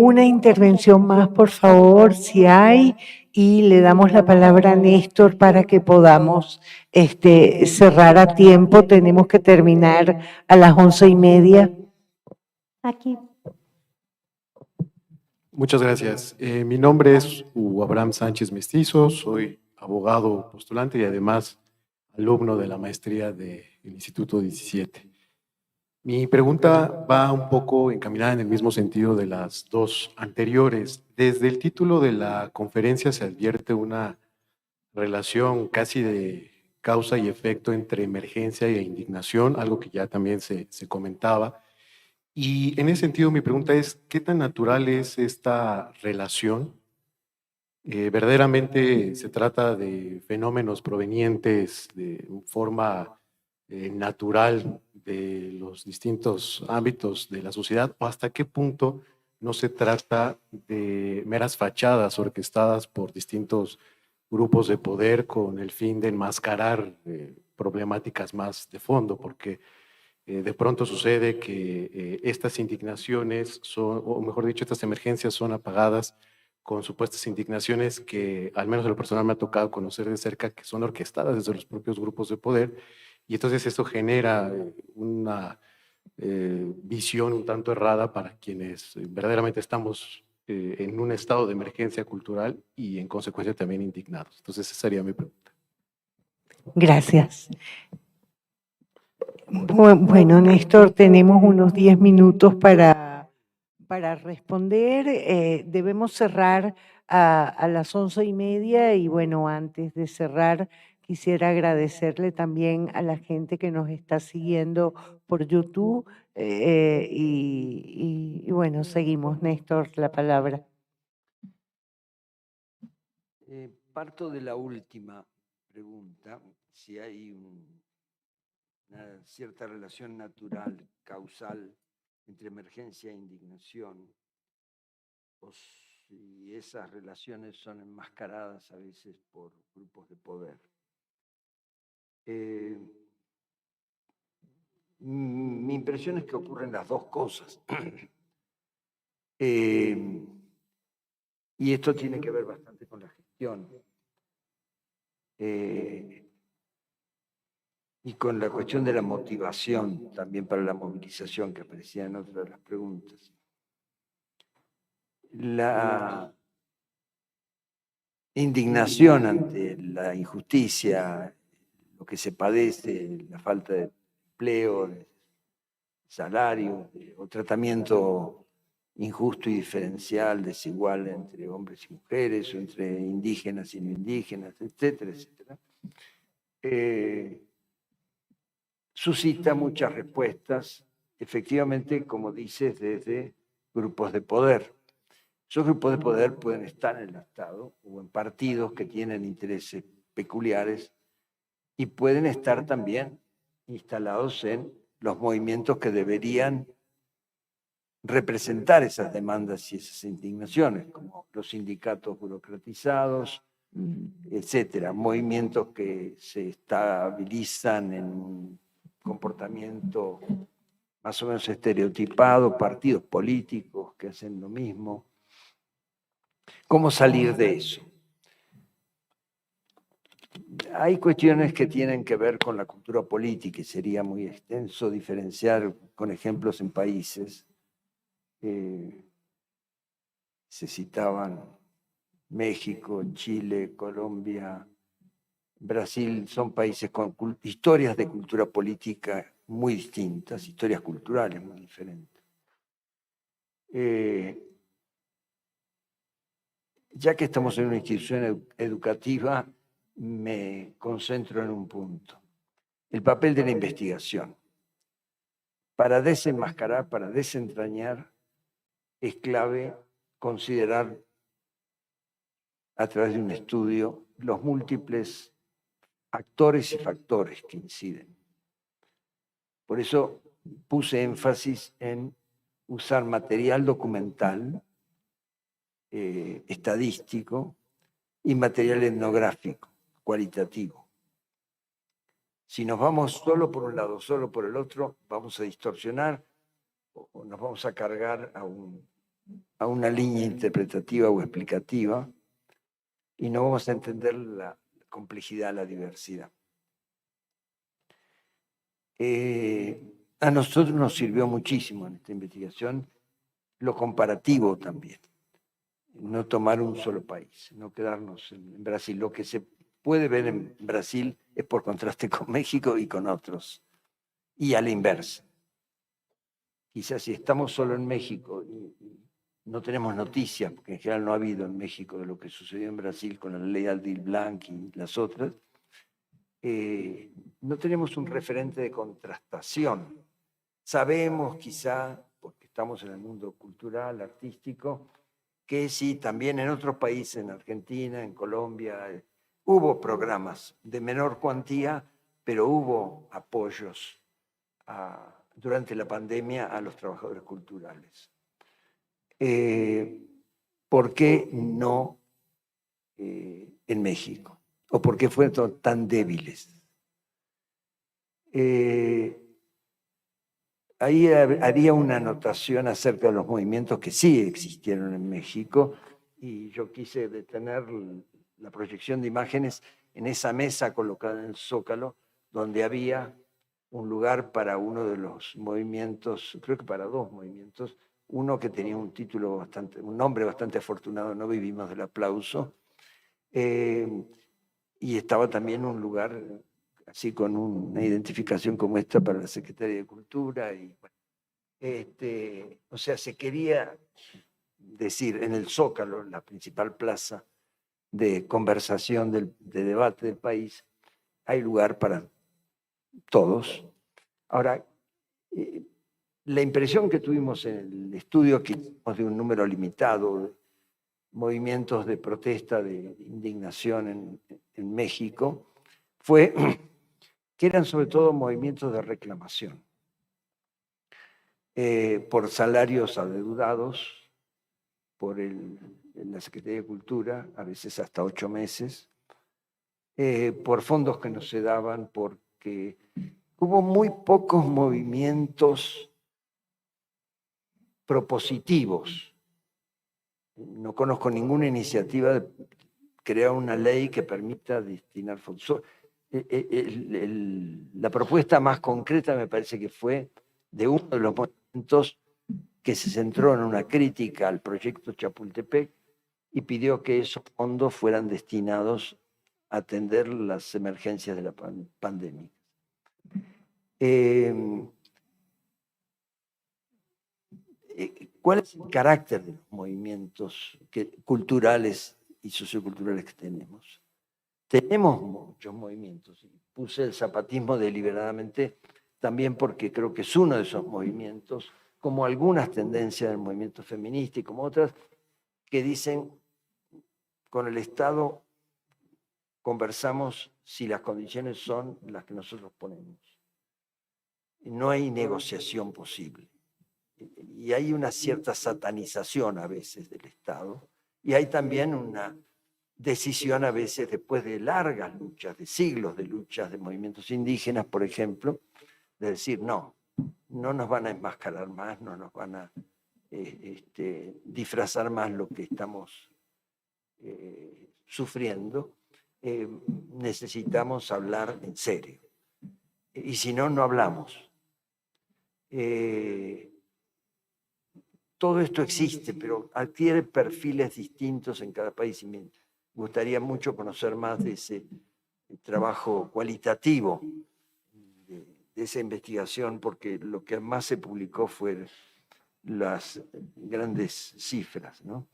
Una intervención más, por favor, si hay, y le damos la palabra a Néstor para que podamos cerrar a tiempo. Tenemos que terminar a las 11:30. Aquí. Muchas gracias. Mi nombre es Hugo Abraham Sánchez Mestizo, soy abogado postulante y además alumno de la maestría del Instituto 17. Mi pregunta va un poco encaminada en el mismo sentido de las dos anteriores. Desde el título de la conferencia se advierte una relación casi de causa y efecto entre emergencia e indignación, algo que ya también se comentaba. Y en ese sentido mi pregunta es, ¿qué tan natural es esta relación? ¿Verdaderamente se trata de fenómenos provenientes de forma natural de los distintos ámbitos de la sociedad, o hasta qué punto no se trata de meras fachadas orquestadas por distintos grupos de poder con el fin de enmascarar problemáticas más de fondo? Porque de pronto sucede que estas indignaciones son, o mejor dicho, estas emergencias son apagadas con supuestas indignaciones que, al menos en lo personal, me ha tocado conocer de cerca, que son orquestadas desde los propios grupos de poder, y entonces esto genera una visión un tanto errada para quienes verdaderamente estamos en un estado de emergencia cultural y en consecuencia también indignados. Entonces esa sería mi pregunta. Gracias. Bueno, Néstor, tenemos unos 10 minutos para responder. Debemos cerrar a las 11:30 y bueno, antes de cerrar, quisiera agradecerle también a la gente que nos está siguiendo por YouTube y bueno, seguimos. Néstor, la palabra. Parto de la última pregunta, si hay una cierta relación natural, causal, entre emergencia e indignación, o si esas relaciones son enmascaradas a veces por grupos de poder. Mi impresión es que ocurren las dos cosas. Y esto tiene que ver bastante con la gestión. Y con la cuestión de la motivación, también para la movilización, que aparecía en otra de las preguntas. La indignación ante la injusticia, lo que se padece, la falta de empleo, de salario, o tratamiento injusto y diferencial, desigual entre hombres y mujeres, o entre indígenas y no indígenas, etcétera, etcétera. Suscita muchas respuestas, efectivamente, como dices, desde grupos de poder. Esos grupos de poder pueden estar en el Estado o en partidos que tienen intereses peculiares y pueden estar también instalados en los movimientos que deberían representar esas demandas y esas indignaciones, como los sindicatos burocratizados, etcétera, movimientos que se estabilizan en un comportamiento más o menos estereotipado, partidos políticos que hacen lo mismo. ¿Cómo salir de eso? Hay cuestiones que tienen que ver con la cultura política y sería muy extenso diferenciar con ejemplos en países. Se citaban México, Chile, Colombia, Brasil, son países con historias de cultura política muy distintas, historias culturales muy diferentes. Ya que estamos en una institución educativa, me concentro en un punto. El papel de la investigación. Para desenmascarar, para desentrañar, es clave considerar a través de un estudio los múltiples actores y factores que inciden. Por eso puse énfasis en usar material documental, estadístico y material etnográfico, cualitativo. Si nos vamos solo por un lado, solo por el otro, vamos a distorsionar o nos vamos a cargar a un a una línea interpretativa o explicativa y no vamos a entender la complejidad, la diversidad. A nosotros nos sirvió muchísimo en esta investigación lo comparativo también. No tomar un solo país, no quedarnos en Brasil. Lo que se puede ver en Brasil es por contraste con México y con otros. Y a la inversa. Quizás si estamos solo en México y no tenemos noticias, porque en general no ha habido en México de lo que sucedió en Brasil con la ley Aldir Blanc y las otras, no tenemos un referente de contrastación. Sabemos quizá, porque estamos en el mundo cultural, artístico, que sí, también en otros países, en Argentina, en Colombia, hubo programas de menor cuantía, pero hubo apoyos durante la pandemia a los trabajadores culturales. ¿Por qué no en México? ¿O por qué fueron tan débiles? Ahí haría una anotación acerca de los movimientos que sí existieron en México y yo quise detener la proyección de imágenes en esa mesa colocada en el Zócalo, donde había un lugar para uno de los movimientos, creo que para dos movimientos, uno que tenía un nombre bastante afortunado, No vivimos del aplauso, y estaba también un lugar así con una identificación como esta para la Secretaría de Cultura. Y, bueno, o sea, se quería decir en el Zócalo, la principal plaza de conversación, de debate del país, hay lugar para todos. Ahora, la impresión que tuvimos en el estudio que hicimos de un número limitado de movimientos de protesta, de indignación en México, fue que eran sobre todo movimientos de reclamación por salarios adeudados, por la Secretaría de Cultura, a veces hasta 8 meses, por fondos que no se daban, porque hubo muy pocos movimientos propositivos. No conozco ninguna iniciativa de crear una ley que permita destinar fondos. La propuesta más concreta me parece que fue de uno de los movimientos que se centró en una crítica al proyecto Chapultepec y pidió que esos fondos fueran destinados a atender las emergencias de la pandemia. ¿Cuál es el carácter de los movimientos culturales y socioculturales que tenemos? Tenemos muchos movimientos. Puse el zapatismo deliberadamente también porque creo que es uno de esos movimientos, como algunas tendencias del movimiento feminista y como otras, que dicen, con el Estado conversamos si las condiciones son las que nosotros ponemos. No hay negociación posible. Y hay una cierta satanización a veces del Estado, y hay también una decisión a veces después de largas luchas, de siglos de luchas de movimientos indígenas, por ejemplo, de decir, no nos van a enmascarar más, no nos van a disfrazar más lo que estamos sufriendo, necesitamos hablar en serio. Y si no, no hablamos. Todo esto existe, pero adquiere perfiles distintos en cada país y me gustaría mucho conocer más de ese trabajo cualitativo, de esa investigación, porque lo que más se publicó fue las grandes cifras, ¿no?